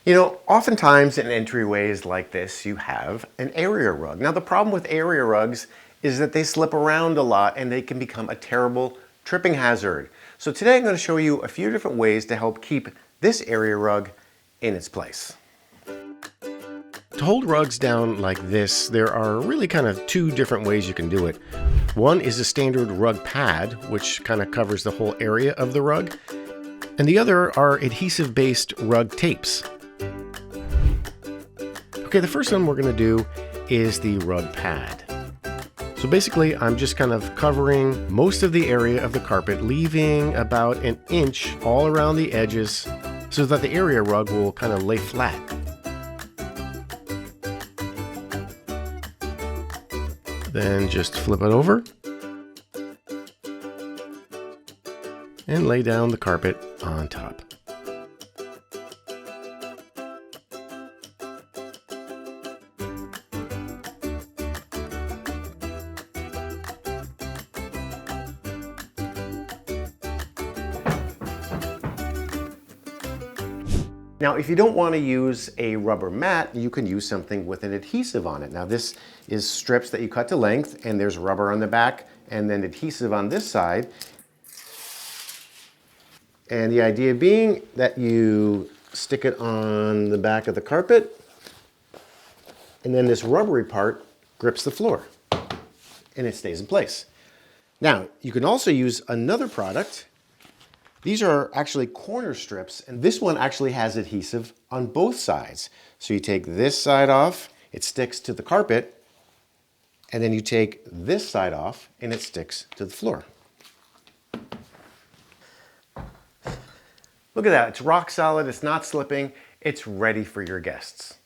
You know, oftentimes in entryways like this, you have an area rug. Now, the problem with area rugs is that they slip around a lot and they can become a terrible tripping hazard. So today I'm going to show you a few different ways to help keep this area rug in its place. To hold rugs down like this, there are really kind of two different ways you can do it. One is a standard rug pad, which kind of covers the whole area of the rug. And the other are adhesive-based rug tapes. Okay, the first one we're going to do is the rug pad. So basically, I'm just kind of covering most of the area of the carpet, leaving about an inch all around the edges so that the area rug will kind of lay flat. Then just flip it over and lay down the carpet on top. Now, if you don't want to use a rubber mat, you can use something with an adhesive on it. Now, this is strips that you cut to length, and there's rubber on the back, and then adhesive on this side. And the idea being that you stick it on the back of the carpet, and then this rubbery part grips the floor, and it stays in place. Now, you can also use another product. These are actually corner strips, and this one actually has adhesive on both sides. So you take this side off, it sticks to the carpet, and then you take this side off, and it sticks to the floor. Look at that, it's rock solid, it's not slipping, it's ready for your guests.